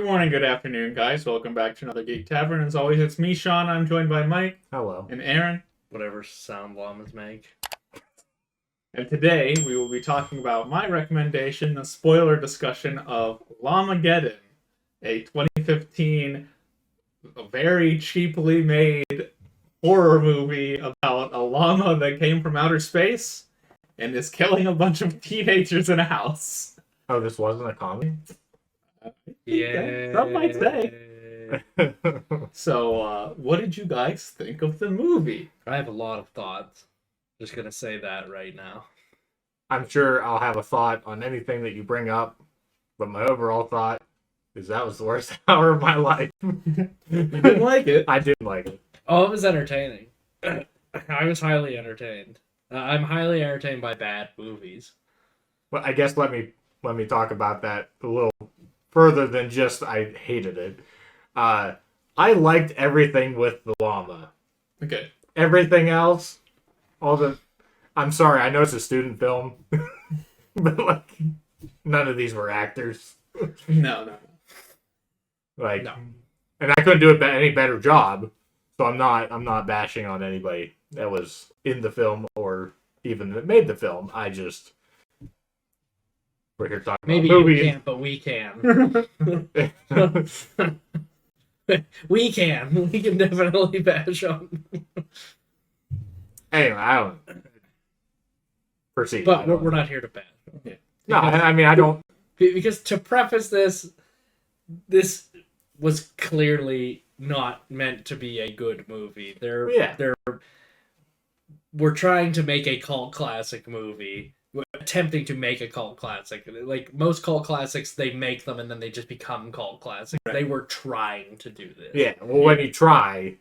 morning, good afternoon, guys. Welcome back to another Geek Tavern. As always, it's me, Shawn. I'm joined by Mike. Hello. And Aaron. Whatever sound llamas make. And today, we will be talking about my recommendation, a spoiler discussion of Llamageddon, a 2015 very cheaply made horror movie about a llama that came from outer space and is killing a bunch of teenagers in a house. Oh, this wasn't a comedy? Yeah. Some might say. So, what did you guys think of the movie? I have a lot of thoughts. Just gonna say that right now. I'm sure I'll have a thought on anything that you bring up, but my overall thought is that was the worst hour of my life. You didn't like it? I didn't like it. Oh, it was entertaining. I was highly entertained. I'm highly entertained by bad movies. Well, I guess let me talk about that a little further than just I hated it. I liked everything with the llama. Okay. Everything else, I'm sorry, I know it's a student film, but like none of these were actors. No. Like, No. And I couldn't do any better job, so I'm not bashing on anybody that was in the film or even that made the film. We're here talking Maybe about you movies. can't, but we can. We can. We can definitely bash on. Anyway, I don't proceed. But we're not here to bash. Yeah. No, I mean I don't. Because to preface this was clearly not meant to be a good movie. We're trying to make a cult classic movie. We're attempting to make a cult classic. Like most cult classics, they make them and then they just become cult classics. Right. They were trying to do this. Yeah, well, when you try,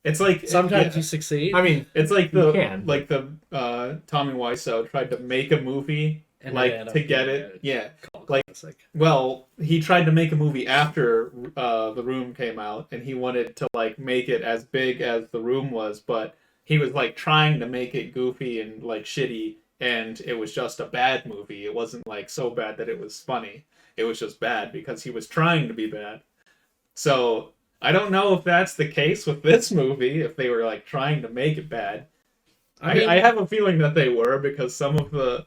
It's like Sometimes you succeed. I mean, it's like You the can. Tommy Wiseau tried to make a movie And like it ended to up get being it. a Yeah. cult like- classic. Well, he tried to make a movie after The Room came out, and he wanted to like make it as big as The Room was, but he was like trying to make it goofy and like shitty, and it was just a bad movie. It wasn't like so bad that it was funny. It was just bad because he was trying to be bad. So I don't know if that's the case with this movie, if they were like trying to make it bad. I have a feeling that they were, because some of the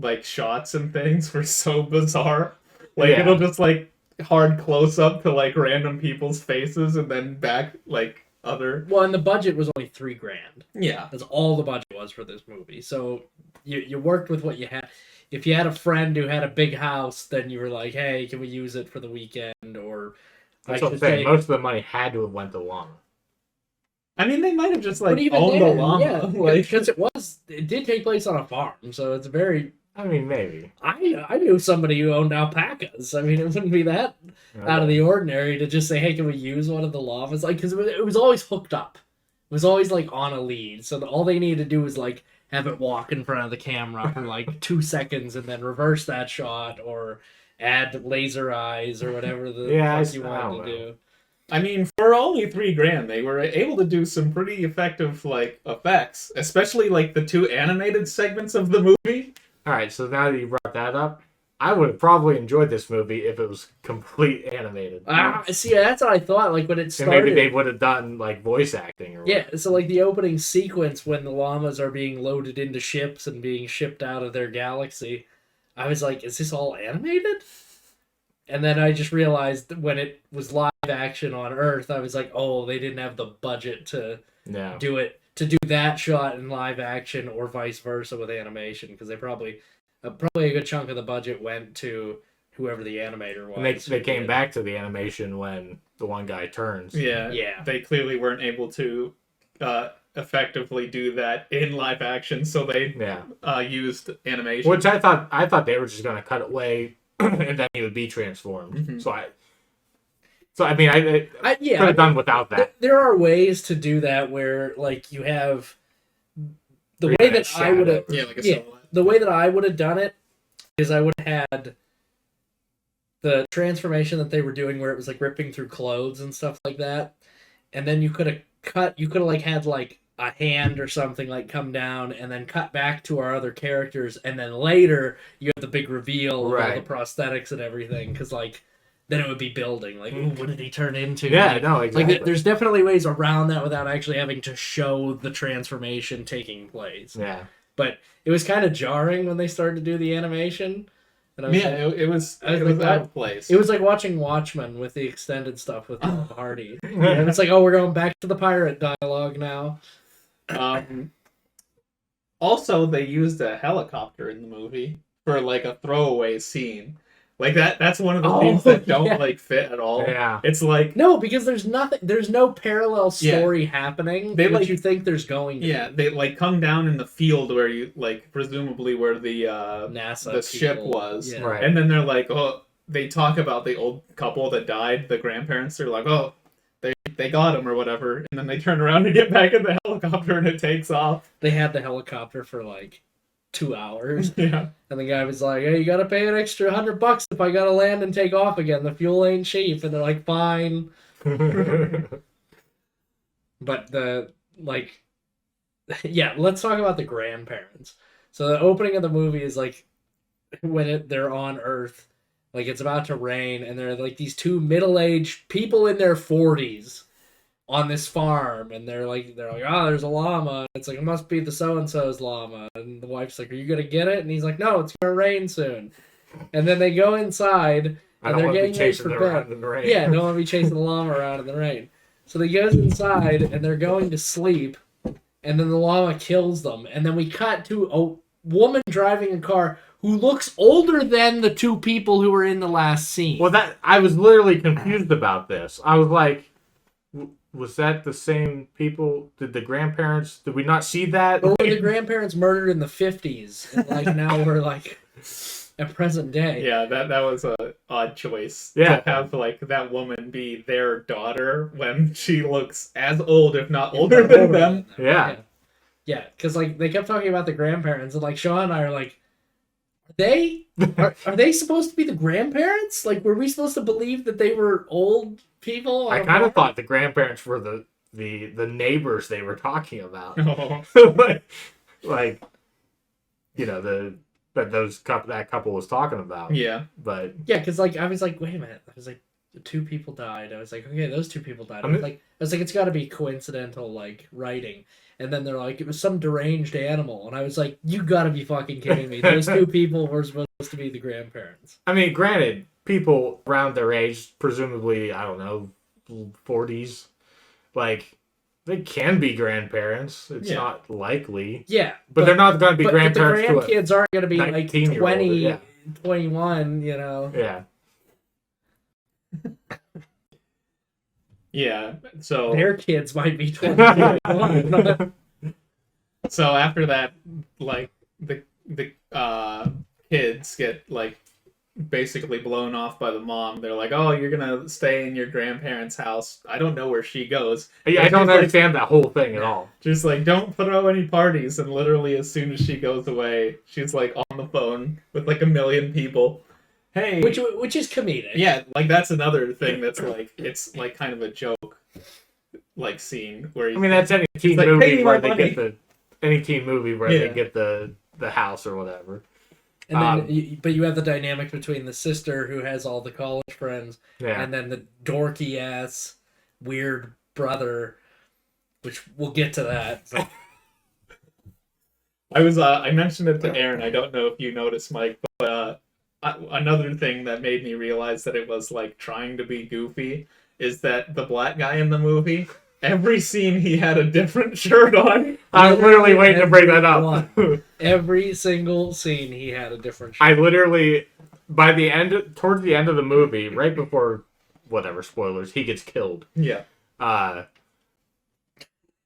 like shots and things were so bizarre. Like Yeah. it'll just like hard close up to like random people's faces and then back like other. Well, and the budget was only $3,000. Yeah. That's all the budget was for this movie. So you worked with what you had. If you had a friend who had a big house, then you were like, hey, can we use it for the weekend? Or that's I what I'm should saying. say, Most of the money had to have went to llama. I mean, they might have just like but even owned then, the llama. yeah, like, because it did take place on a farm, so it's very. I mean, maybe. I knew somebody who owned alpacas. I mean, it wouldn't be that out of the ordinary to just say, hey, can we use one of the llamas? Like, because it was always hooked up. It was always like on a lead, so all they needed to do was like have it walk in front of the camera for like 2 seconds and then reverse that shot or add laser eyes or whatever the fuck you wanted to do. I mean, for only $3,000, they were able to do some pretty effective like effects, especially like the 2 animated segments of the movie. All right, so now that you brought that up, I would have probably enjoyed this movie if it was complete animated. See, that's what I thought. Like when it And started, maybe they would have done like voice acting or yeah. So like the opening sequence when the llamas are being loaded into ships and being shipped out of their galaxy, I was like, is this all animated? And then I just realized that when it was live action on Earth, I was like, oh, they didn't have the budget to no. do it, to do that shot in live action or vice versa with animation, because they probably a good chunk of the budget went to whoever the animator was. And they came back to the animation when the one guy turns. Yeah. Yeah. They clearly weren't able to effectively do that in live action, so they used animation. Which I thought they were just gonna cut away and then he would be transformed. Mhm. So I mean I could have done without that. There are ways to do that where like you have the way that I would have like a yeah, silhouette. the way that I would have done it is I would have had the transformation that they were doing where it was like ripping through clothes and stuff like that, and then you could have like had like a hand or something like come down and then cut back to our other characters, and then later you have the big reveal of all Right. the prosthetics and everything, because like then it would be building. Like, ooh, what did he turn into? Yeah, Like, no, exactly. Like, there's definitely ways around that without actually having to show the transformation taking place. Yeah. But it was kind of jarring when they started to do the animation. And I was Yeah, like, it was I was out like, of place. it was like watching Watchmen with the extended stuff with Tom Hardy. And it's like, oh, we're going back to the pirate dialogue now. Also, they used a helicopter in the movie for like a throwaway scene. Like that's one of the things that don't like fit at all. Yeah. It's like no, because there's no parallel story happening. They, which like- you think there's going to. yeah, they like come down in the field where you like presumably where the NASA the ship people. was. Yeah. Right. And then they're like, oh, they talk about the old couple that died, the grandparents. They're like, oh, they got him or whatever. And then they turn around to get back in the helicopter and it takes off. They had the helicopter for like 2 hours. Yeah. And the guy was like, hey, you gotta pay an extra $100 if I gotta land and take off again. The fuel ain't cheap. And they're like, fine. But yeah, let's talk about the grandparents. So the opening of the movie is like when they're on Earth, like it's about to rain, and they're like these two middle-aged people in their 40s on this farm, and they're like, oh, there's a llama. It's like, it must be the so-and-so's llama. And the wife's like, are you gonna get it? And he's like, no, it's gonna rain soon. And then they go inside, and they're getting ready for bed. in the rain. Yeah, don't want to be chasing the llama around in the rain. So they goes inside, and they're going to sleep, and then the llama kills them. And then we cut to a woman driving a car who looks older than the two people who were in the last scene. Well, I was literally confused about this. I was like, was that the same people? Did we not see that? Or were the grandparents murdered in the 50s? And like now we're like at present day. Yeah, that was a odd choice. Yeah. To have like that woman be their daughter when she looks as old, if not older than them. Yeah. Yeah, because like they kept talking about the grandparents, and like Shawn and I are like, are they supposed to be the grandparents? Like, were we supposed to believe that they were old people? I kind of thought the grandparents were the neighbors they were talking about. Oh. like, you know, that couple was talking about. Yeah. But yeah, because like I was like, wait a minute, I was like, the two people died. I was like, okay, those two people died. I was like, it's got to be coincidental like writing. And then they're like, it was some deranged animal. And I was like, you gotta be fucking kidding me. Those two people were supposed to be the grandparents. I mean, granted, people around their age, presumably, I don't know, 40s, like, they can be grandparents. It's not likely. Yeah. But they're not going to be grandparents. But the grandkids aren't going to be like 20, 21, you know? Yeah. Yeah, so their kids might be 21. So after that, like the kids get like basically blown off by the mom. They're like, "Oh, you're gonna stay in your grandparents' house." I don't know where she goes. Yeah, I don't understand that whole thing at all. Just like, don't throw any parties. And literally, as soon as she goes away, she's like on the phone with like a million people. Hey, which is comedic. Yeah, like that's another thing that's like, it's like kind of a joke, like scene where. I mean, that's any teen like, movie where they get they get the house or whatever. And then, but you have the dynamic between the sister who has all the college friends, and then the dorky ass weird brother, which we'll get to that. So. I mentioned it to Aaron. I don't know if you noticed, Mike, but another thing that made me realize that it was like trying to be goofy is that the black guy in the movie, every scene he had a different shirt on. I was literally waiting to bring that up. Every single scene he had a different shirt. I literally, towards the end of the movie, right before, whatever, spoilers, he gets killed. Yeah. I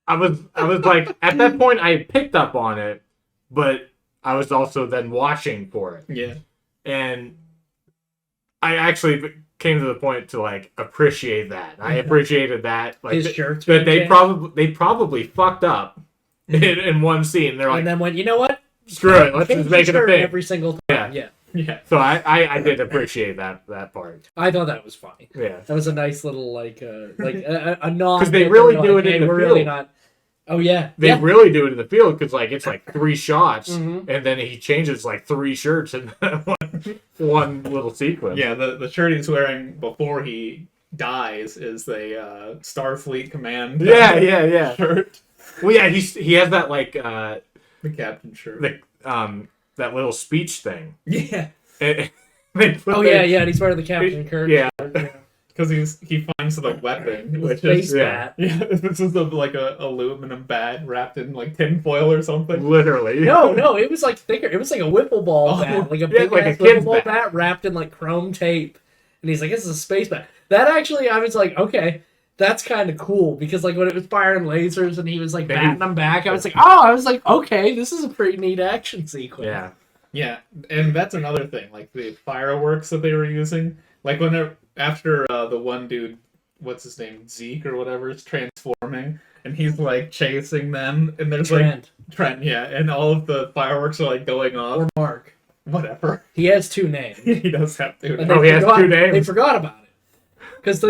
was like, at that point I picked up on it, but I was also then watching for it. Yeah. And I actually came to the point to like appreciate that. I appreciated that. Like his shirts. That they probably fucked up in one scene. They're like, and then went, you know what? Screw it. Let's just make it a thing. Every single time. Yeah. So I did appreciate that part. I thought that was funny. Yeah. That was a nice little like a nod. Because they really do it in the field. Really not. Oh yeah. They really do it in the field because like it's like 3 shots, Mm-hmm. and then he changes like 3 shirts in one one little sequence. Yeah, the shirt he's wearing before he dies is a Starfleet Command. Yeah. Shirt. Well, yeah, he has that like The captain shirt. that little speech thing. Yeah. And and he's wearing the Captain Kirk. Yeah. Because he finds the weapon, which Space is bat. yeah, this is like a aluminum bat wrapped in like tinfoil or something. Literally. No, it was like thicker. It was like a wiffle ball bat, like a big like a ass kid's wiffle ball bat. bat wrapped in like chrome tape. And he's like, "This is a space bat." That actually, I was like, okay, that's kind of cool because like when it was firing lasers and he was like batting them back, I was like, okay, this is a pretty neat action sequence. Yeah. Yeah, and that's another thing, like the fireworks that they were using. Like after the one dude, what's his name, Zeke or whatever, is transforming, and he's like chasing them, and there's Trent, yeah, and all of the fireworks are like going off. Or Mark. Whatever. He has two names. He does have two. And he has two names? They forgot about it. Because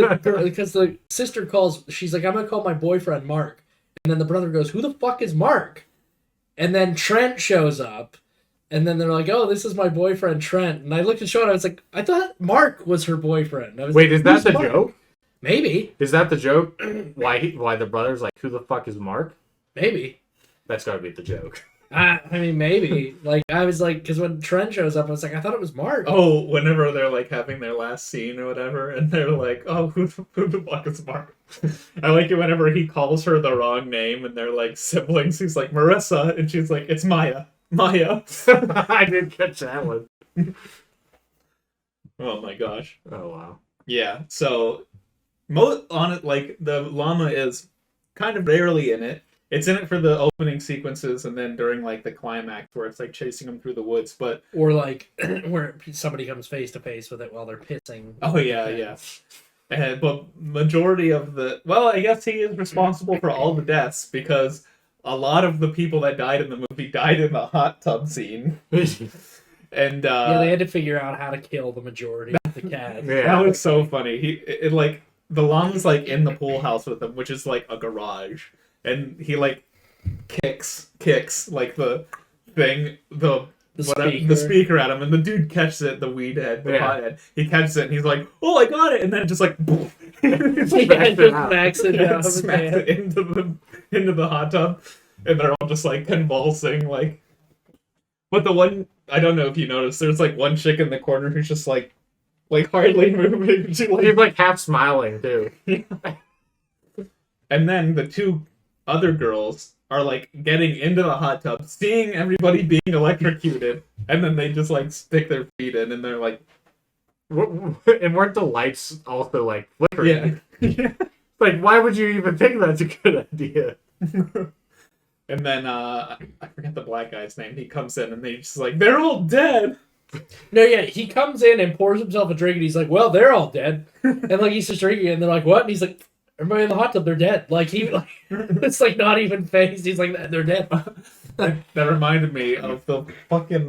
the sister calls, she's like, I'm going to call my boyfriend Mark. And then the brother goes, who the fuck is Mark? And then Trent shows up. And then they're like, oh, this is my boyfriend Trent. And I looked at Shawn, I was like, I thought Mark was her boyfriend. I was Wait, like, is that "Who's the Mark?" joke? Maybe. Is that the joke? Why the brother's like, who the fuck is Mark? Maybe. That's gotta be the joke. I mean, maybe. Like, I was like, because when Trent shows up, I was like, I thought it was Mark. Oh, whenever they're like having their last scene or whatever, and they're like, "Oh, who the fuck is Mark?" I like it whenever he calls her the wrong name, and they're like siblings. He's like Marissa, and she's like, "It's Maya." Maya. I didn't catch that one. Oh my gosh. Oh wow. Yeah. So, on it, like the llama is kind of rarely in it. It's in it for the opening sequences, and then during like the climax where it's like chasing them through the woods. But Or like where somebody comes face to face with it while they're pissing. oh yeah. But majority of I guess he is responsible for all the deaths because a lot of the people that died in the movie died in the hot tub scene. And they had to figure out how to kill the majority of the cast. that was so funny. Like the llama's like in the pool house with him, which is like a garage, and he like kicks like the thing, the speaker at him, and the dude catches it, the weed head, the pothead. He catches it, and he's like, "Oh, I got it!" And then just like, boom, smacks it smacks it into the hot tub, and they're all just like convulsing, like. But the one, I don't know if you noticed, there's like one chick in the corner who's just like hardly moving. She's like half smiling too. And then the two other girls are like getting into the hot tub, seeing everybody being electrocuted, and then they just like stick their feet in, and they're like, and weren't the lights also like flickering? yeah. Like, why would you even think that's a good idea? And then I forget the black guy's name. He comes in and they just like, they're all dead. No, yeah, he comes in and pours himself a drink, and he's like, "Well, they're all dead." And like he's just drinking, and they're like, "What?" And he's like, "Everybody in the hot tub, they're dead." Like it's like not even phased. He's like, "They're dead." That reminded me of the fucking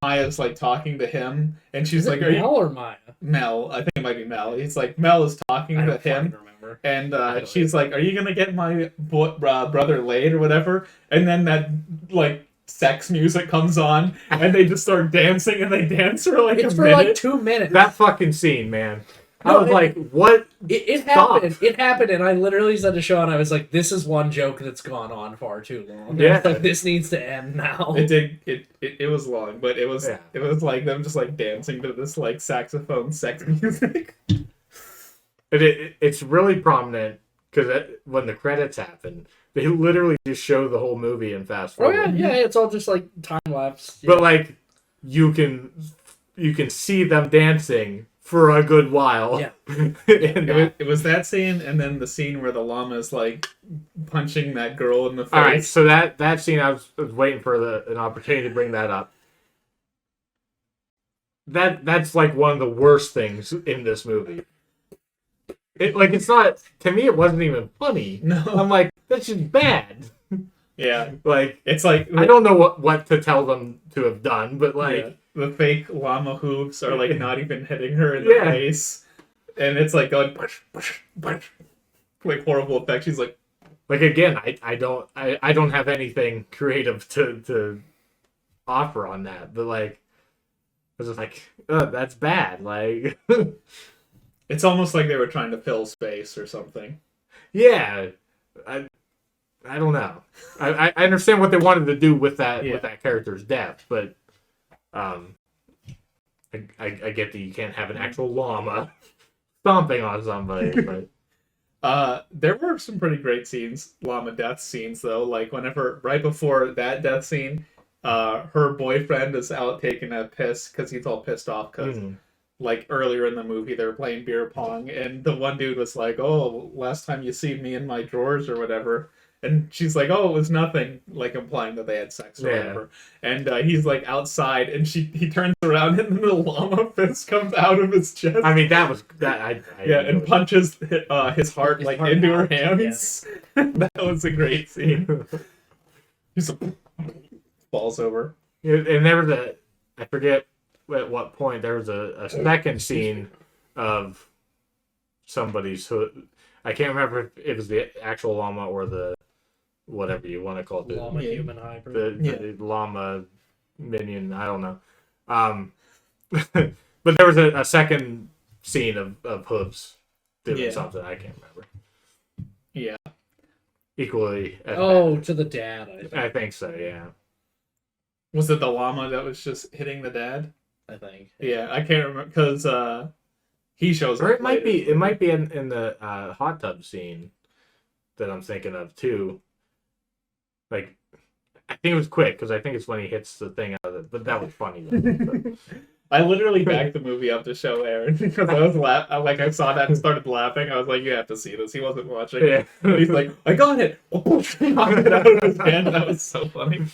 Maya's like talking to him, and she's like, "Are you Mel or Maya?" Mel? I think it might be Mel. He's like, Mel is talking to him, remember. and she's like, "Are you gonna get my brother laid or whatever?" And then that like sex music comes on, and they just start dancing, and they dance for like it's a for minute. like 2 minutes. That fucking scene, man. No, I was like, what? It happened. It happened, and I literally said to Shawn, I was like, "This is one joke that's gone on far too long. Yeah. Like this needs to end now." It did. It was long, but it was like them just like dancing to this like saxophone sex music. It's really prominent because when the credits happen, they literally just show the whole movie in fast Oh forward. yeah, it's all just like time lapse. But like you can see them dancing for a good while. Yeah. It was that scene, and then the scene where the llama is like punching that girl in the face. All right, so that scene, I was waiting for an opportunity to bring that up. That's like one of the worst things in this movie. It's not, to me, it wasn't even funny. No. I'm like, that's just bad. Yeah, Like, it's like I don't know what to tell them to have done, but like, yeah, the fake llama hooves are like not even hitting her in the face, and it's like going like horrible effect. She's like again, I don't have anything creative to offer on that, but like, I was just like, that's bad. Like, It's almost like they were trying to fill space or something. yeah, I don't know. I understand what they wanted to do with that Yeah. with that character's death, but I get that you can't have an actual llama stomping on somebody, but There were some pretty great scenes, llama death scenes though. Like whenever right before that death scene, her boyfriend is out taking a piss because he's all pissed off because like earlier in the movie they were playing beer pong and the one dude was like, "Oh, last time you seen me in my drawers or whatever." And she's like, "Oh, it was nothing," like implying that they had sex or whatever. And he's like outside, and he turns around, and the llama fist comes out of his chest. I mean that was that I Yeah, and punches his heart His like heart into her out, hands. That was a great scene. He's falls over. and there was I forget at what point there was a second scene of somebody's hood. I can't remember if it was the actual llama or the whatever you want to call it, Llama human hybrid. the llama minion. I don't know. But there was a second scene of hooves doing something. I can't remember. Yeah. Equally. As bad. To the dad. I think. I think so. Yeah. Was it the llama that was just hitting the dad? I think. Yeah, I can't remember because he shows Or up. it might later. be. It might be in the hot tub scene that I'm thinking of too. Like, I think it was quick because I think it's when he hits the thing out of it. But that was funny. I literally backed the movie up to show Aaron because I was like I saw that and started laughing. I was like, "You have to see this." He wasn't watching. Yeah. He's like, "I got it!" Knocked it out of his hand. That was so funny.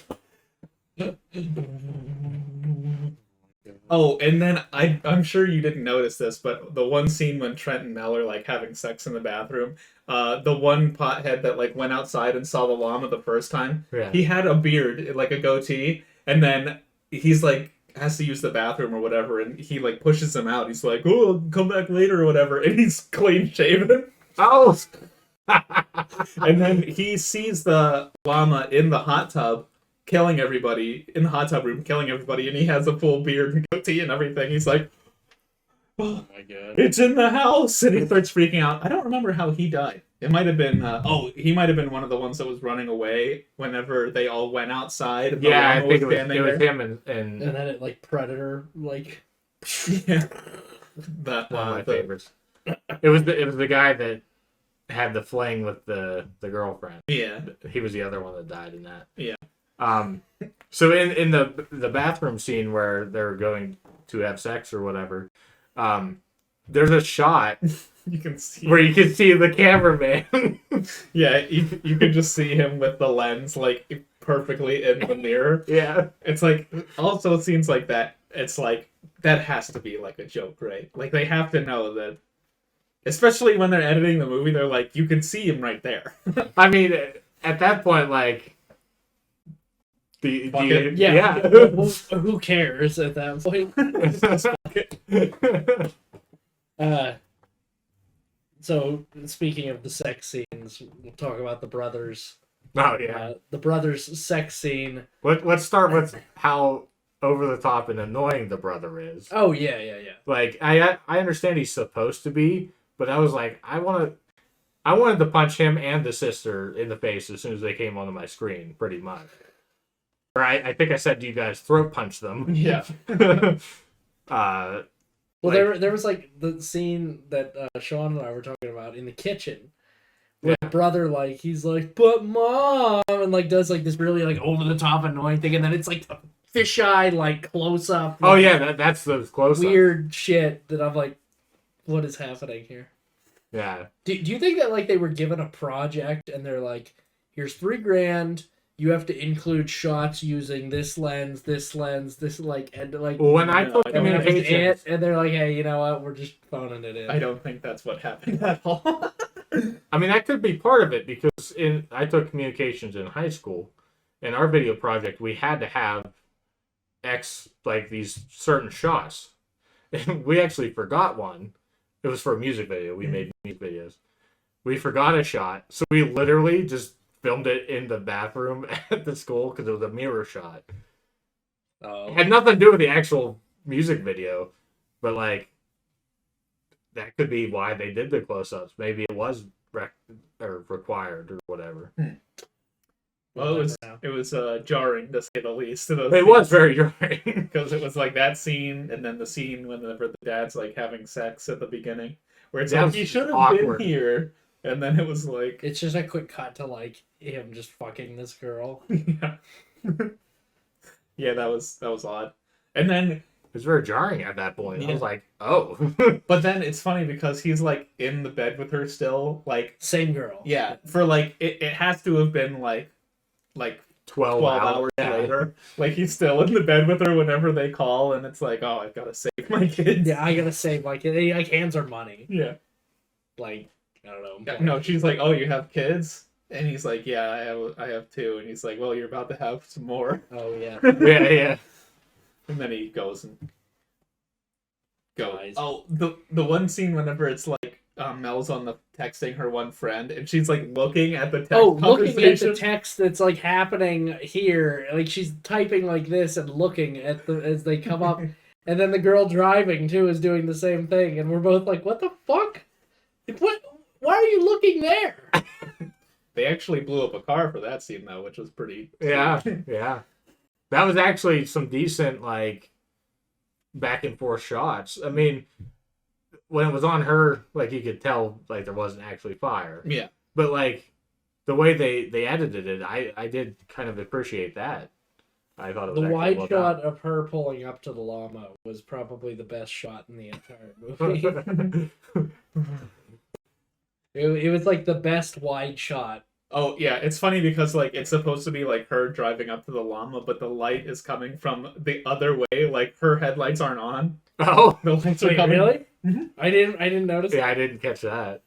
Oh, and then I'm sure you didn't notice this, but the one scene when Trent and Mel are like having sex in the bathroom, the one pothead that like went outside and saw the llama the first time, Yeah. he had a beard, like a goatee, and then he's like has to use the bathroom or whatever, and he like pushes him out. He's like, "Oh, I'll come back later" or whatever, and he's clean shaven. Oh. And then he sees the llama in the hot tub killing everybody, in the hot tub room killing everybody, and he has a full beard and goatee and everything. He's like, "Oh my god. it's in the house!" And he starts freaking out. I don't remember how he died. It might have been, he might have been one of the ones that was running away whenever they all went outside. And the Yeah, I llama think it standing was there. him and And then it like Predator like. Yeah. one of my favorites. It was the guy that had the fling with the girlfriend. Yeah. He was the other one that died in that. Yeah. So in the bathroom scene where they're going to have sex or whatever, there's a shot You can see. where you can see the cameraman. Yeah, you can just see him with the lens like perfectly in the mirror. Yeah. It's like also scenes like that. It's like that has to be like a joke, right? Like they have to know that, especially when they're editing the movie. They're like, you can see him right there. I mean, at that point, like, Yeah. Who cares at that point? So speaking of the sex scenes, we'll talk about the brothers. Oh yeah. The brothers' sex scene. Let's start with how over the top and annoying the brother is. Oh yeah. Like I understand he's supposed to be, but I was like, I wanted to punch him and the sister in the face as soon as they came onto my screen, pretty much. Or I think I said to you guys, throat punch them. Yeah. Well, there was like the scene that Shawn and I were talking about in the kitchen, where the brother like he's like, "But mom," and like does like this really like over the top annoying thing, and then it's like a fisheye like close up. Oh yeah, that's the close weird shit that I'm like, what is happening here? Yeah. Do you think that like they were given a project and they're like, here's $3,000. You have to include shots using this lens, this like, and like. Well, when I took I don't have communications, and they're like, hey, you know what? We're just phoning it in. I don't think that's what happened at all. I mean that could be part of it because I took communications in high school, in our video project we had to have like these certain shots, and we actually forgot one. It was for a music video. We made music videos. We forgot a shot, so we literally just filmed it in the bathroom at the school because it was a mirror shot. Oh, It had nothing to do with the actual music video, but like that could be why they did the close-ups. Maybe it was required or whatever. Well, We'll never it was jarring to say the least. It was very jarring. Because it was like that scene, and then the scene whenever the dad's like having sex at the beginning, where it's That like was he should have awkward. been here, and then it was like, It's just a quick cut to like him just fucking this girl. yeah, yeah, that was odd. And then, It was very jarring at that point. I Yeah. was like, oh. but then it's funny because he's like in the bed with her still, like, Same girl. yeah, for like it has to have been like 12 12 hours Yeah. later. Like he's still in the bed with her whenever they call, and it's like, oh, I've got to save my kids. Yeah, I gotta say, like, hands are money. Yeah. Like, I don't know. Yeah, no, she's like, oh, you have kids? And he's like, yeah, I have two. And he's like, well, you're about to have some more. Oh yeah. Yeah. And then he goes and goes. Guys. Oh, the one scene whenever it's like Mel's on the texting her one friend, and she's like looking at the text Looking at conversation. the text that's like happening here, like she's typing like this and looking at the as they come up, and then the girl driving too is doing the same thing, and we're both like, "What the fuck? What? Why are you looking there?" They actually blew up a car for that scene though, which was pretty. Yeah. That was actually some decent, like, back and forth shots. I mean, when it was on her, like, you could tell, like, there wasn't actually fire. Yeah. But, like, the way they edited it, I did kind of appreciate that. I thought it was The actually wide well shot of her pulling up to the llama was probably the best shot in the entire movie. done. It was like the best wide shot. Oh yeah, it's funny because like it's supposed to be like her driving up to the llama, but the light is coming from the other way. Like her headlights aren't on. Oh, The lights are Wait, coming. really? Mhm. I didn't notice. yeah, I didn't catch that.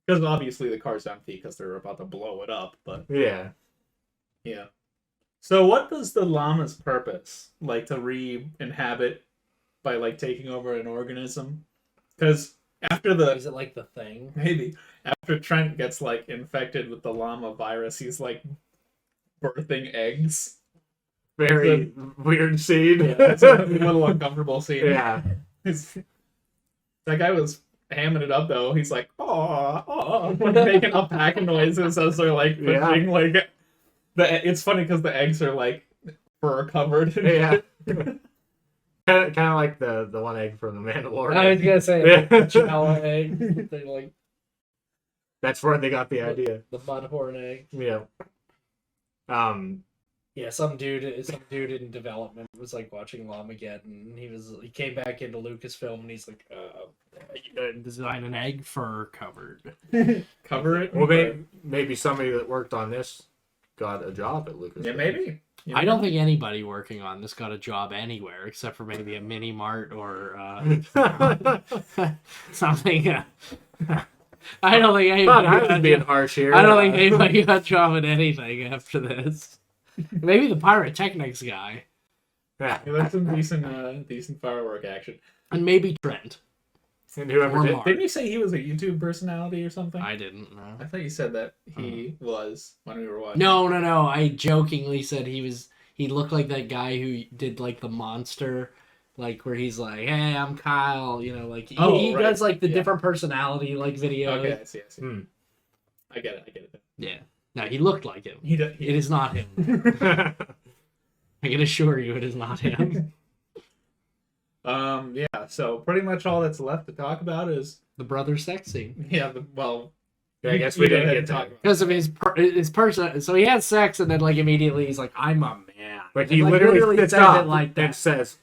Because obviously the car's empty because they're about to blow it up. But Yeah. yeah. So what was the llama's purpose? Like to re-inhabit by like taking over an organism? Because after Is it like the thing? maybe after Trent gets like infected with the llama virus, he's like birthing eggs. Very weird scene. Yeah, it's a little uncomfortable scene. Yeah. That guy was hamming it up though. He's like, oh, making alpaca noises as they're like pushing like. It's funny because the eggs are like fur covered. Yeah. Kind of like the one egg from the Mandalorian. I was gonna say Yeah. the Chihuahua egg. They're like That's where they got the idea. the mudhorn egg. Yeah. Yeah, some dude in development was like watching Llamageddon. He came back into Lucasfilm and he's like, you gotta design an egg fur covered. Cover it. Well, maybe somebody that worked on this got a job at Lucas. Yeah, maybe. You I know? don't think anybody working on this got a job anywhere except for maybe a mini mart or something. I don't think anybody. I was being harsh here. I don't think anybody got a job at anything after this. Maybe the pyrotechnics guy, Yeah. Yeah, that's some decent firework action. and maybe Trent. And whoever Or did. Mark. Didn't you say he was a YouTube personality or something? I didn't know. I thought you said that he was when we were watching. No. I jokingly said he looked like that guy who did like the monster, like where he's like, "Hey, I'm Kyle," you know, like he right. does like the Yeah. different personty like video. Okay, I see. Hmm. I get it. Yeah. No, he looked like him. He does. It is not him. I can assure you, it is not him. Yeah. So pretty much all that's left to talk about is The brother sex scene. yeah. I guess we go didn't ahead get and to talk it. about Because of his person, so he had sex, and then like immediately he's like, "I'm a man." But And, he like, literally says sits up it like and that. says,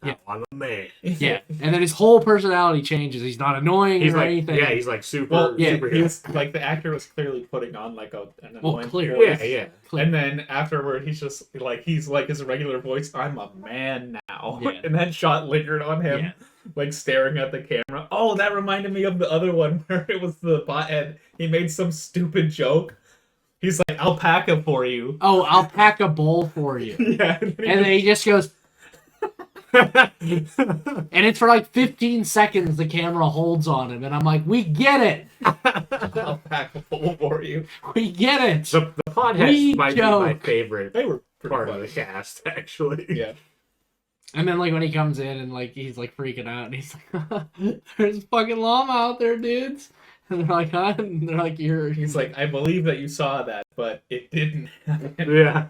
Yeah. I'm a man. it. Yeah, and then his whole personality changes. He's not annoying He's or like, anything. yeah, he's like super, Well, Yeah, super he was like the actor was clearly putting on like an annoying clearly. voice. Yeah. Clear. And then afterward, he's like his regular voice. I'm a man now. Yeah. And that shot lingered on him, Yeah. like staring at the camera. Oh, that reminded me of the other one where it was the bothead. He made some stupid joke. He's like, "Alpaca for you." Oh, I'll pack a bowl for you. Yeah. And then he just goes, and it's for like 15 seconds the camera holds on him. And I'm like, we get it. Alpaca bowl for you. We get it. The potheads We might be my joke. favorite. They were part of the cast, actually. Yeah. And then like when he comes in and like he's like freaking out and he's like, "There's a fucking llama out there, dudes." And they're like, "Huh?" And they're like, He's like, "I believe that you saw that, but it didn't happen." Yeah.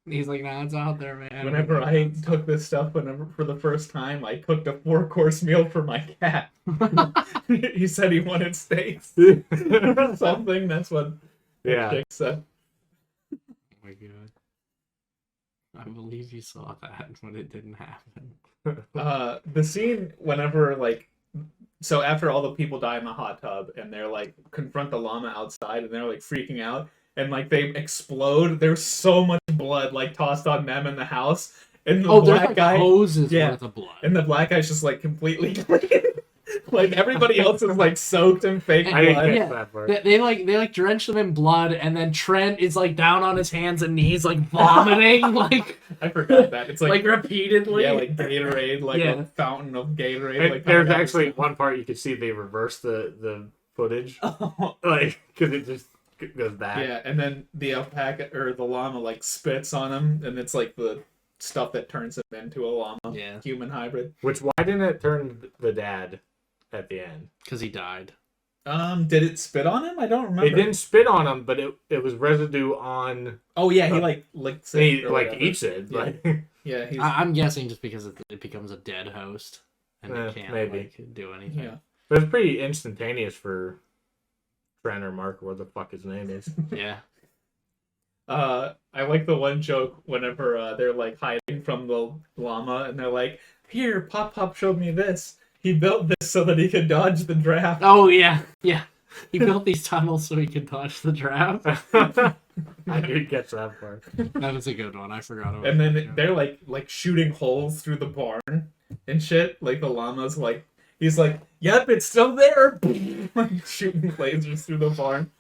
He's like, "No, it's out there, man." Whenever I took this stuff for the first time, I cooked a 4-course meal for my cat. He said he wanted steaks or something. That's what Yeah. Chick said. Oh my god. I believe you saw that, but it didn't happen. The scene whenever like, so after all the people die in the hot tub and they're like confront the llama outside and they're like freaking out and like they explode. There's so much blood like tossed on them in the house. And the There's black like guy, hoses worth of blood. and the black guy's just like completely clean. Like everybody else is like soaked in fake I didn't blood. get that part. They like drench them in blood, and then Trent is like down on his hands and knees, like vomiting, like I forgot that. It's like repeatedly. yeah, like Gatorade, like Yeah. a fountain of Gatorade. And Like there's actually one part you could see they reversed the footage, like because it just goes back. yeah, and then the alpaca or the llama like spits on him, and it's like the stuff that turns him into a llama, human hybrid. Which why didn't it turn the dad at the end? Because he died. Did it spit on him? I don't remember. It didn't spit on him, but it was residue on. Oh yeah, he like licks it. He or like whatever. eats it. Yeah. Like, Yeah, he's I'm guessing just because it becomes a dead host and it can't maybe. like, do anything. yeah. but it's pretty instantaneous for Trent or Mark, or what the fuck his name is. Yeah. I like the one joke whenever they're like hiding from the llama and they're like, "Here, Pop showed me this. He built this so that he could dodge the draft." Oh yeah, yeah. He built these tunnels so he could dodge the draft. I did catch that part. That was a good one. I forgot about. And then that. they're like shooting holes through the barn and shit. Like the llama's like, he's like, "Yep, it's still there." Like shooting lasers through the barn.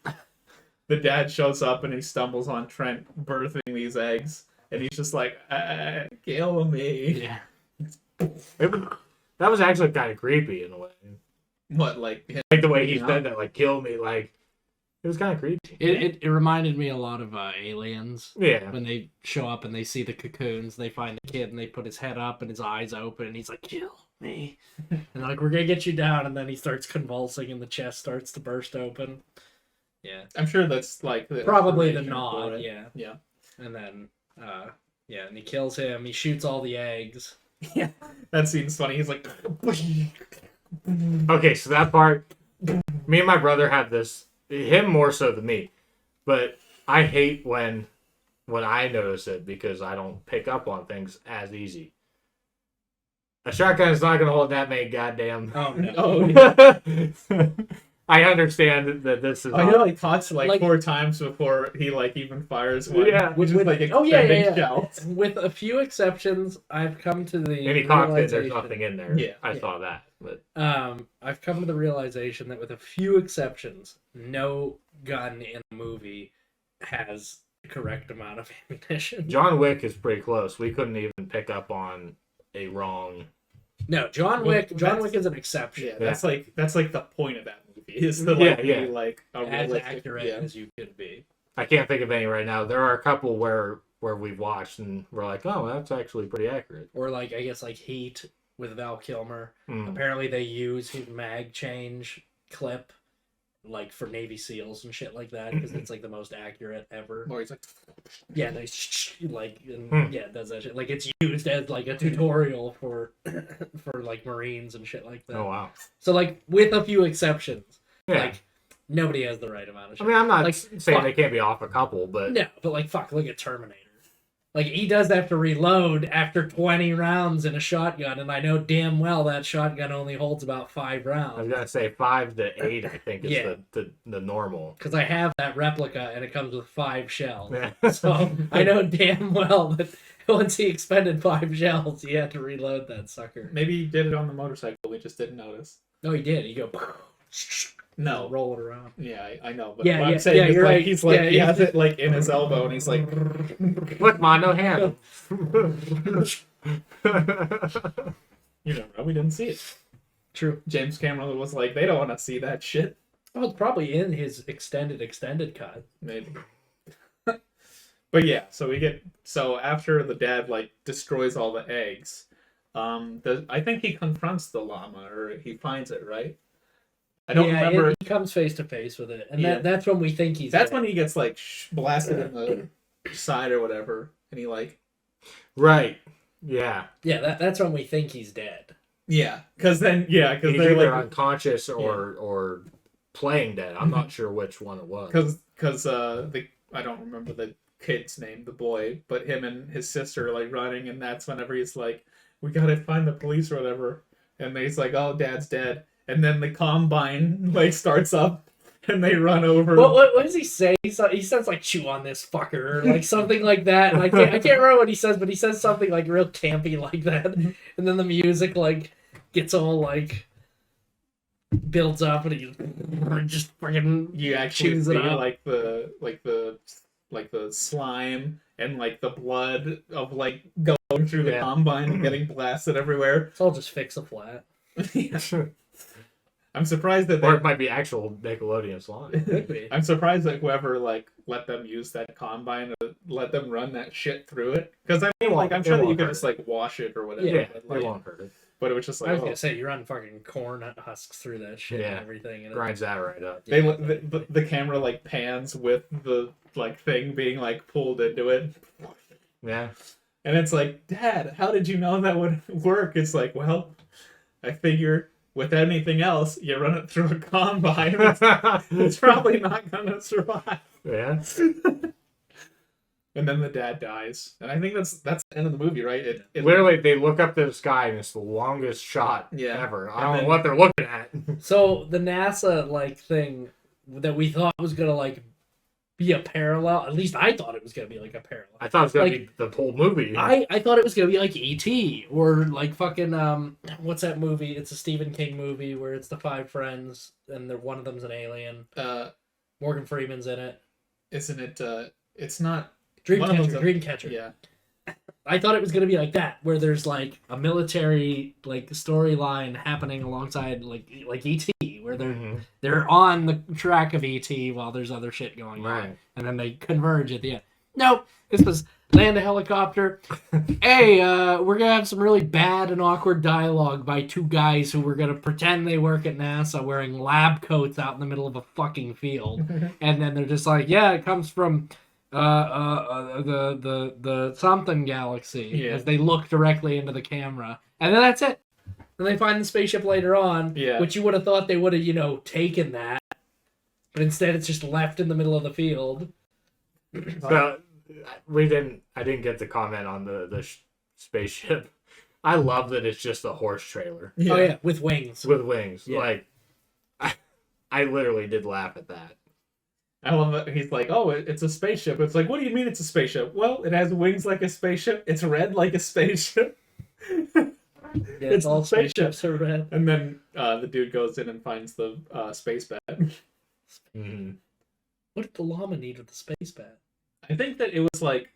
The dad shows up and he stumbles on Trent birthing these eggs, and he's just like, "Kill me." Yeah. That was actually kind of creepy in a way. What, like him Like the way he freaking out? said that, like "kill me," like it was kind of creepy. It reminded me a lot of Aliens. Yeah. When they show up and they see the cocoons, they find the kid and they put his head up and his eyes open and he's like, "Kill me," and they're like, "We're gonna get you down," and then he starts convulsing and the chest starts to burst open. Yeah. I'm sure that's like Probably the inspiration nod. for it. Yeah. Yeah. And then yeah, and he kills him. He shoots all the eggs. Yeah, that scene's funny. He's like, Okay, so that part, me and my brother have this. Him more so than me, but I hate when I notice it because I don't pick up on things as easy. A shotgun is not going to hold that many goddamn. Oh no. "Oh, yeah." I understand that this is. I know he talks like 4 Like- times before he like even fires one. Yeah. Which is like Oh yeah, extending yeah. shells. With a few exceptions, I've come to the And he cocked it. There's realization- nothing in there. Yeah. I saw that, but I've come to the realization that with a few exceptions, no gun in the movie has the correct amount of ammunition. John Wick is pretty close. We couldn't even pick up on a wrong. No, John Well, Wick. John that's- Wick is an exception. Yeah, that's like the point of that movie is to Yeah, like yeah. be like a As realistic- accurate yeah. as you could be. I can't think of any right now. There are a couple where we've watched and we're like, oh, that's actually pretty accurate. Or like I guess like Heat with Val Kilmer. Hmm. Apparently they use his mag change clip like for Navy SEALs and shit like that because it's like the most accurate ever. Or he's like, Yeah, they like and, Hmm. yeah, does that shit. Like it's used as like a tutorial for for like Marines and shit like that. Oh wow. So like with a few exceptions, Yeah. like nobody has the right amount of I shit. mean, I'm not like, saying fuck. they can't be off a couple, but No, but like fuck, look at Terminator. Like he does have to reload after 20 rounds in a shotgun, and I know damn well that shotgun only holds about 5 I was rounds. gonna say 5 to 8. I think is Yeah. the normal. Because I have that replica and it comes with 5 shells. Yeah. So I know damn well that once he expended 5 shells, he had to reload that sucker. maybe he did it on the motorcycle. We just didn't notice. No, he did. You go No. roll it around. Yeah, I know. But Yeah, what yeah, I'm saying yeah, is you're like, right. he's like Yeah, he yeah. has it like in his elbow, and he's like, Look, man, no handle. you know, we didn't see it. True. James Cameron was like, they don't want to see that shit. Oh, it's probably in his extended cut. Maybe. But yeah, so after the dad like destroys all the eggs, I think he confronts the llama or he finds it, right? I don't remember. He comes face to face with it, and Yeah. that's when we think he's. That's dead. when he gets like blasted in the side or whatever, and he like. Right. Yeah. Yeah, that's when we think he's dead. Yeah, because He's they're either like unconscious or playing dead. I'm not sure which one it was. because I don't remember the kid's name, the boy, but him and his sister are like running, and that's whenever he's like, "We gotta find the police or whatever," and he's like, "Oh, Dad's dead," and then the combine like starts up, and they run over. What does he say? He says like "chew on this fucker" or like something like that. And I can't remember what he says, but he says something like real campy like that. And then the music like gets all like builds up, and he just freaking You actually chews see it up. like the slime and like the blood of like going through the Yeah. combine and getting blasted everywhere. So I'll just fix a flat. Yeah. I'm surprised that Or it might be actual Nickelodeon slime. Could be. I'm surprised that whoever like let them use that combine to let them run that shit through it. Because I mean, like I'm It sure that you won't could hurt just like wash it or whatever. Yeah, but, it like, won't hurt it. but it was just like I was oh. gonna say you run fucking corn husks through that shit Yeah. and everything. And Grinds that right up. They the camera like pans with the like thing being like pulled into it. Yeah. And it's like, Dad, how did you know that would work? It's like, well, I figure with anything else, you run it through a combine, it's probably not gonna survive. Yeah. And then the dad dies, and I think that's the end of the movie, right? It Literally, they look up to the sky and it's the longest shot ever. I don't know what they're looking at. So the NASA like thing that we thought was gonna like be a parallel. At least I thought it was gonna be like a parallel. I thought it was gonna Like, be the whole movie. I thought it was gonna be like E.T. or like fucking what's that movie? It's a Stephen King movie where it's the five friends and one of them's an alien. Morgan Freeman's in it. isn't it? It's not one of them's Dreamcatcher. Yeah, I thought it was gonna be like that, where there's like a military like storyline happening alongside like E.T., where they're on the track of E.T. while there's other shit going on, and then they converge at the end. Nope, this was land a helicopter. Hey, we're gonna have some really bad and awkward dialogue by two guys who were gonna pretend they work at NASA wearing lab coats out in the middle of a fucking field, and then they're just like, yeah, it comes from the something galaxy, as they look directly into the camera, and then that's it. And they find the spaceship later on, which you would have thought they would have, taken that, but instead it's just left in the middle of the field. So I didn't get to comment on the spaceship. I love that it's just a horse trailer. Oh yeah, with wings. With wings. Yeah. Like, I literally did laugh at that. I love that he's like, oh, it's a spaceship. It's like, what do you mean it's a spaceship? Well, it has wings like a spaceship. It's red like a spaceship. Yeah, it's all spaceships are red. And then the dude goes in and finds the space bat. Mm-hmm. What did the llama need with the space bat? I think that it was like,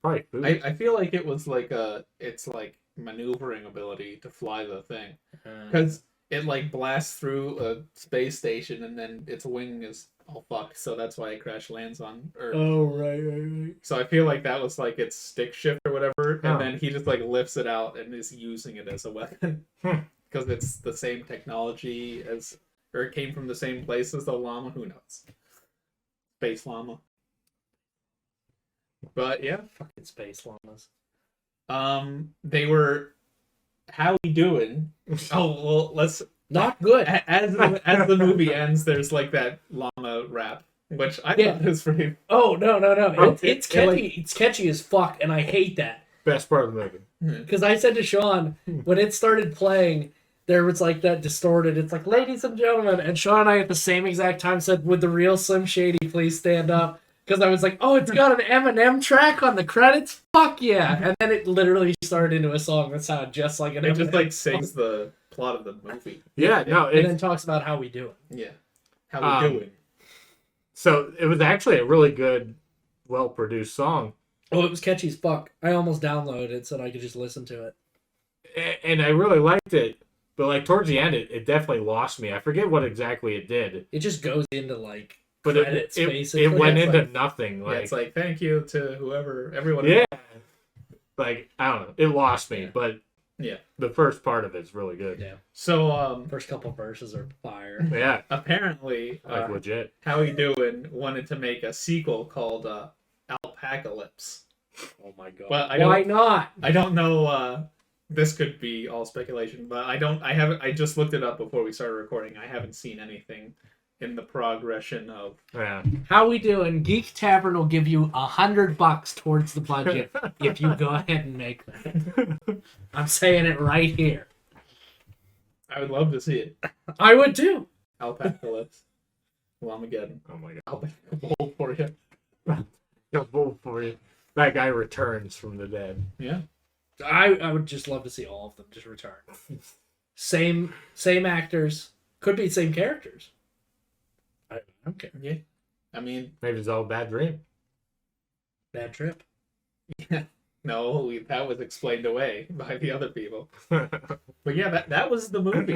Probably food. I feel like it was like it's like maneuvering ability to fly the thing. Because it like blasts through a space station and then its wing is all fucked, so that's why it crash lands on Earth. Oh, right. So I feel like that was like its stick shift or whatever, and then he just like lifts it out and is using it as a weapon. Because it's the same technology or it came from the same place as the llama, who knows? Space llama. But yeah. Fucking space llamas. They were, how we doing? Oh, well, let's... Not good. As the movie ends, there's like that llama rap, which I thought was pretty... Oh, no. It's catchy. like... It's catchy as fuck, and I hate that. Best part of the movie. Because I said to Shawn, when it started playing, there was like that distorted, it's like, ladies and gentlemen, and Shawn and I at the same exact time said, would the real Slim Shady please stand up? Because I was like, oh, it's got an Eminem track on the credits? Fuck yeah. And then it literally started into a song that sounded just like an Eminem. It just like sings the plot of the movie. Yeah, no. And then talks about how we do it. Yeah. How we doing. So it was actually a really good, well-produced song. Oh, it was catchy as fuck. I almost downloaded it so that I could just listen to it. And I really liked it. But like towards the end, it definitely lost me. I forget what exactly it did. It just goes into like but credits, it basically. went It's into like- nothing. Yeah, Like, it's like thank you to whoever, everyone. yeah, like I don't know, it lost me, Yeah. but Yeah. the first part of it's really good. Yeah. So First couple verses are fire. Yeah, apparently, like legit. Howie Doing wanted to make a sequel called Alpacalypse. Oh my god. Well, Why not? I don't know. This could be all speculation, but I haven't. I just looked it up before we started recording. I haven't seen anything in the progression of. Yeah. How we doing? Geek Tavern will give you $100 towards the budget if you go ahead and make that. I'm saying it right here. I would love to see it. I would too. Alpacalypse. Llamageddon. Oh my god. I'll make a bowl for you. Go bull for you. That guy returns from the dead. Yeah. I would just love to see all of them just return. Same actors. Could be same characters. I don't care. Yeah. I mean, Maybe it's all a bad dream. Bad trip. no, that was explained away by the other people. But yeah, that was the movie.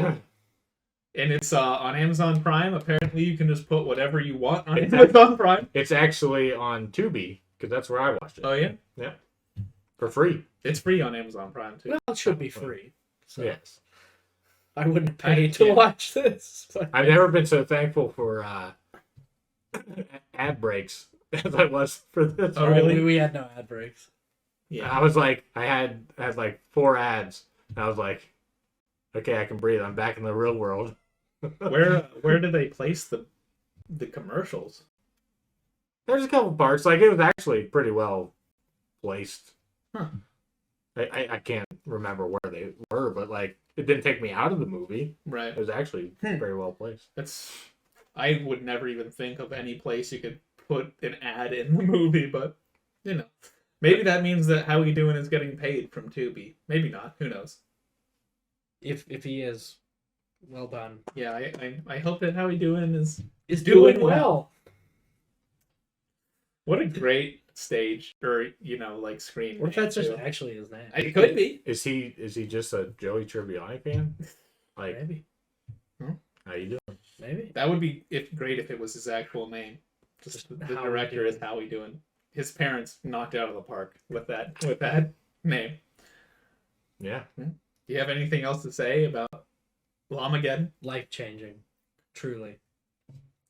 And it's on Amazon Prime. Apparently, you can just put whatever you want on Amazon Prime. It's actually on Tubi because that's where I watched it. Oh yeah, For free. it's free on Amazon Prime too. Well, it should be free. So Yes. I wouldn't pay to Yeah. watch this. But I've never been so thankful for ad breaks as I was for this. Oh, really? We had no ad breaks. Yeah, I was like, I had like 4 ads. And I was like, okay, I can breathe. I'm back in the real world. where do they place the commercials? There's a couple parts. Like, it was actually pretty well placed. Huh. I can't remember where they were, but like, it didn't take me out of the movie. Right. It was actually very well placed. I would never even think of any place you could put an ad in the movie, but you know, maybe that means that How We Doing is getting paid from Tubi. Maybe not. Who knows? If he is, well done. Yeah, I hope that How We Doing is Doing well. What a great stage or like screen. What if name, that's just too. actually his name? It could be. Is he just a Joey Tribbiani fan? Like, Maybe. how you doing? Maybe. That would be great if it was his actual name. Just the How We director is Doing. How We Doing. His parents knocked out of the park with that name. Yeah. Do you have anything else to say about Llamageddon? Life changing. Truly.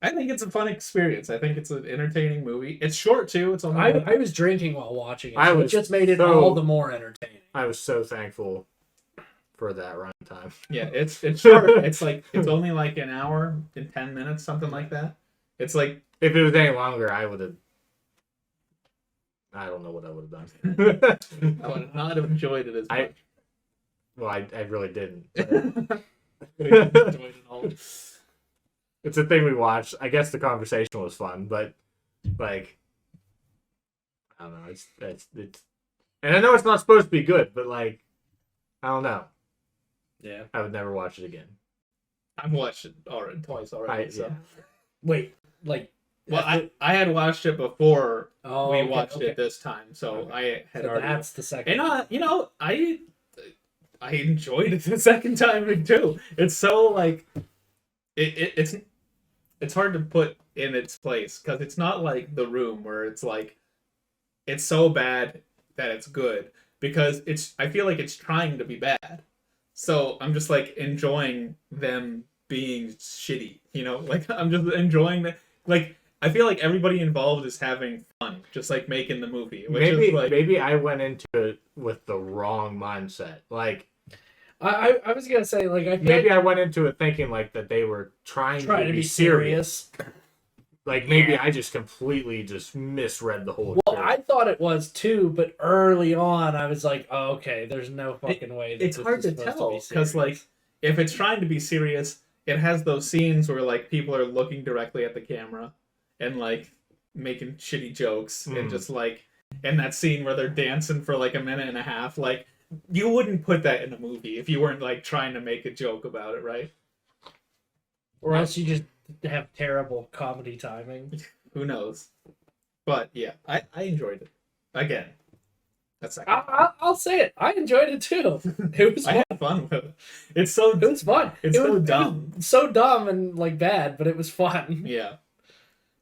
I think it's a fun experience. I think it's an entertaining movie. It's short too. It's only I was drinking while watching it. I So it was just made it so- all the more entertaining. I was so thankful for that runtime. yeah. It's short. It's only like an hour and 10 minutes, something like that. It's like If it was any longer, I would have. I don't know what I would have done. I would not have enjoyed it as I- much. Well, I really didn't. Enjoyed it all. It's a thing we watched. I guess the conversation was fun, but like, I don't know. It's and I know it's not supposed to be good, but like, I don't know. Yeah. I would never watch it again. I've watched it twice already. So. Wait, like. Well, I had watched it before Oh, we okay, watched okay. it this time, so I had So already. that's the second. And I enjoyed it the second time too. It's so like, it's hard to put in its place because it's not like The Room where it's like, it's so bad that it's good because I feel like it's trying to be bad. So I'm just like enjoying them being shitty, like I'm just enjoying that. Like I feel like everybody involved is having fun, just like making the movie. Which is like, Maybe I went into it with the wrong mindset. Like, I was gonna say like I feel maybe like I went into it thinking like that they were trying trying to be serious. Like maybe I just completely just misread the whole. Well, experience. I thought it was too, but early on I was like, oh, okay, there's no fucking way. That it's this hard is to supposed tell be because serious. like if it's trying to be serious, it has those scenes where like people are looking directly at the camera and like making shitty jokes and just like in that scene where they're dancing for like a minute and a half, like you wouldn't put that in a movie if you weren't like trying to make a joke about it, right? Or else you just have terrible comedy timing. Who knows? But yeah, I enjoyed it. Again, that's second. I'll say it. I enjoyed it too. It was I fun. had fun with it. It's so It was fun. It's It so was dumb. so dumb and like bad, but it was fun. yeah.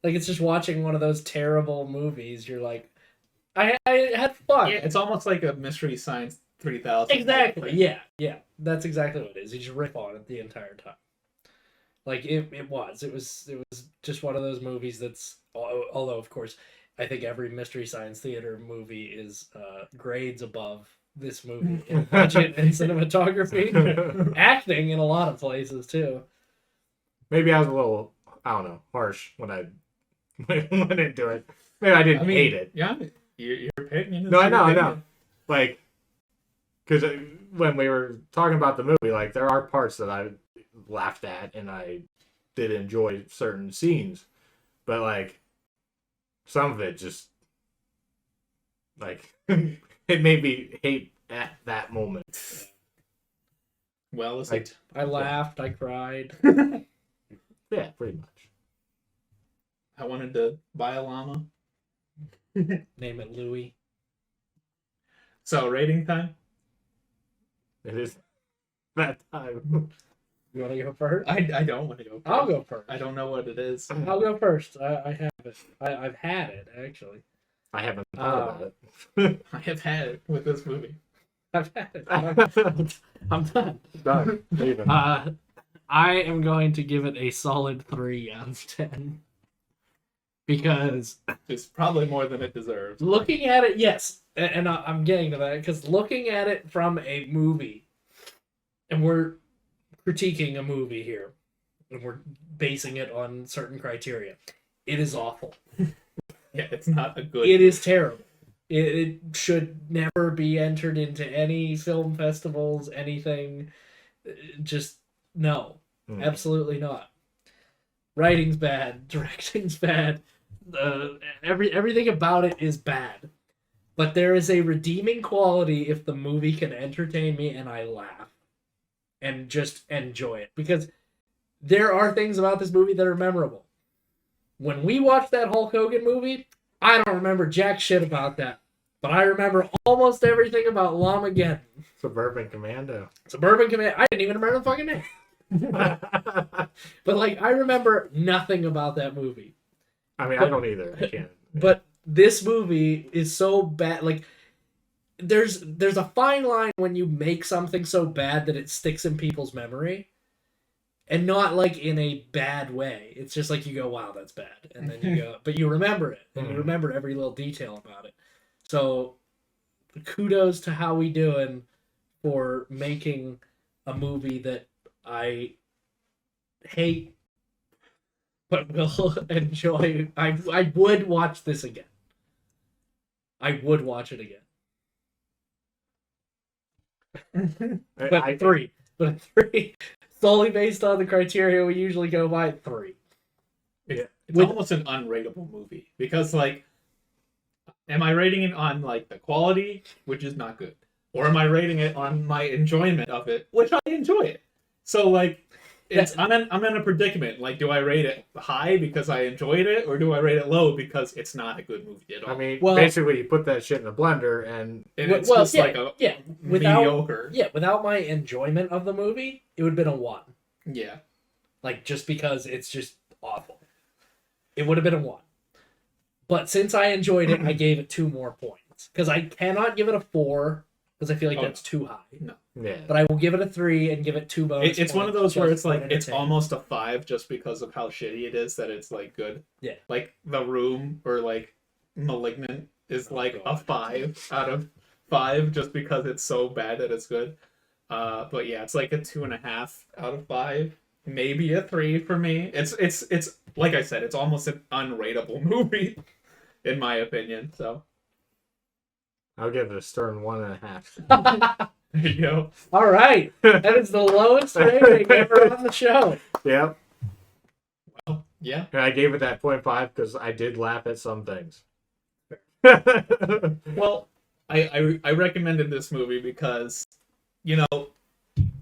Like, it's just watching one of those terrible movies. You're like, I had fun. Yeah, it's almost like a Mystery Science 3000. Exactly. Yeah. That's exactly what it is. You just rip on it the entire time. Like, it was just one of those movies that's, although of course I think every Mystery Science Theater movie is grades above this movie in budget and cinematography, acting in a lot of places too. Maybe I was a little, I don't know, harsh when I went into it. Maybe I didn't hate it. Yeah, your opinion is No, your I opinion. know. Like, because when we were talking about the movie, like, there are parts that I laughed at and I did enjoy certain scenes, but like some of it just like it made me hate at that moment. Well, is Like, it? I laughed, I cried. Yeah, pretty much. I wanted to buy a llama. Name it Louis. So, rating time? It is that time. You want to go first? I don't want to go first. I'll go first. I don't know what it is. I'll go first. I have it. I've had it, actually. I haven't thought about it. I have had it with this movie. I've had it. I'm done. Done. Even. I am going to give it a solid 3 out of 10. Because It's probably more than it deserves. looking at it, yes, and I'm getting to that, because looking at it from a movie, and we're critiquing a movie here, and we're basing it on certain criteria, it is awful. Yeah, it's not a good. It is terrible. It should never be entered into any film festivals, anything. Just no. Absolutely not. Writing's bad. Directing's bad. Everything about it is bad. But there is a redeeming quality if the movie can entertain me and I laugh. And just enjoy it. Because there are things about this movie that are memorable. When we watched that Hulk Hogan movie, I don't remember jack shit about that. But I remember almost everything about Llamageddon. Suburban Commando. Suburban Command. I didn't even remember the fucking name. But like, I remember nothing about that movie. I mean, I don't either. I can't. But this movie is so bad. Like, there's a fine line when you make something so bad that it sticks in people's memory, and not like in a bad way. It's just like you go, "Wow, that's bad," and then you go, but you remember it, and you remember every little detail about it. So, kudos to How We Doing for making a movie that I hate but will enjoy. I would watch this again. I would watch it again. But three. Solely based on the criteria we usually go by, 3. It's almost an unrateable movie. Because, like, am I rating it on, like, the quality, which is not good? Or am I rating it on my enjoyment of it, which I enjoy it? So, like, I'm in a predicament. Like, do I rate it high because I enjoyed it, or do I rate it low because it's not a good movie at all? I mean, basically, you put that shit in a blender and it's just like a mediocre. Yeah, without my enjoyment of the movie, it would have been a 1. Yeah. Like, just because it's just awful. It would have been a 1. But since I enjoyed it, I gave it 2 more points. Because I cannot give it a 4, because I feel like that's too high. No. Yeah. But I will give it a 3 and give it 2 bonus points. It's one of those where it's like, it's entertainment. almost a 5 just because of how shitty it is that it's, like, good. Yeah. Like, The Room or, like, Malignant is, a 5 out of 5 just because it's so bad that it's good. But yeah, it's like a 2.5 out of 5. Maybe a 3 for me. It's like I said, it's almost an unrateable movie, in my opinion, so. I'll give it a stern 1.5. There you go. All right. That is the lowest rating ever on the show. Yep. Well, yeah. And I gave it that 0.5 because I did laugh at some things. Well, I recommended this movie because, you know,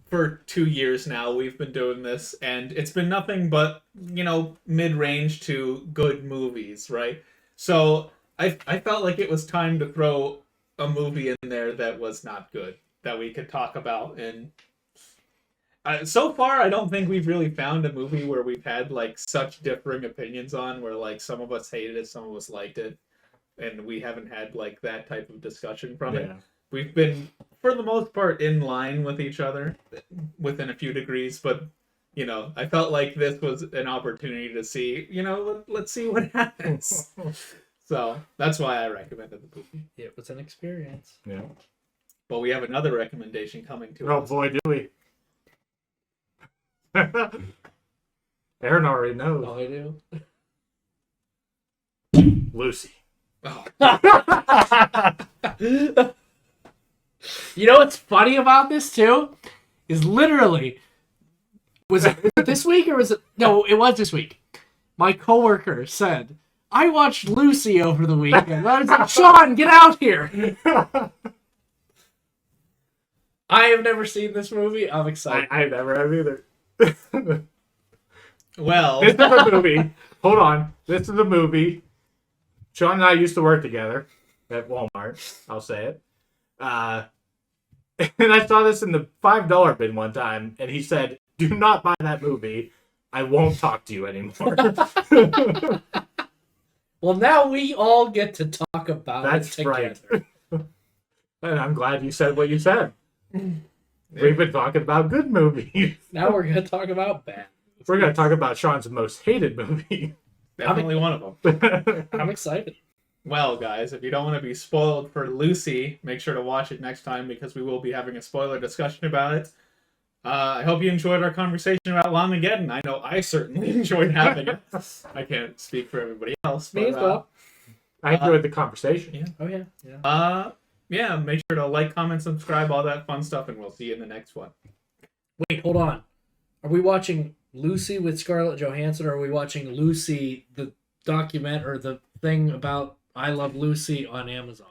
for 2 years now we've been doing this, and it's been nothing but, you know, mid-range to good movies, right? So I felt like it was time to throw a movie in there that was not good, that we could talk about and So far, I don't think we've really found a movie where we've had like such differing opinions on, where like some of us hated it, some of us liked it, and we haven't had like that type of discussion from it. Yeah. We've been, for the most part, in line with each other within a few degrees, but I felt like this was an opportunity to see, let's see what happens. So that's why I recommended the movie. It was an experience. Yeah. But we have another recommendation coming to Oh us. boy, do we. Aaron already knows. Oh, I do. Lucy. Oh, You know what's funny about this too? Is literally, was it this week or was it? No, it was this week. My coworker said, "I watched Lucy over the weekend." I was like, "Shawn, get out here!" I have never seen this movie. I'm excited. I never have either. well, This is a movie. Hold on. This is a movie. Shawn and I used to work together at Walmart. I'll say it. And I saw this in the $5 bin one time, and he said, "Do not buy that movie. I won't talk to you anymore." Well, now we all get to talk about That's it right. together. And I'm glad you said what you said. We've been talking about good movies. Now we're gonna talk about bad. We're going to talk about Shawn's most hated movie. definitely one of them. I'm excited. Well, guys, if you don't want to be spoiled for Lucy, make sure to watch it next time because we will be having a spoiler discussion about it. I hope you enjoyed our conversation about Llamageddon. I know I certainly enjoyed having it. I can't speak for everybody else. Me as well. I enjoyed the conversation. Yeah. Oh yeah. Yeah, make sure to like, comment, subscribe, all that fun stuff, and we'll see you in the next one. Wait, hold on. Are we watching Lucy with Scarlett Johansson, or are we watching Lucy, the document or the thing about I Love Lucy on Amazon?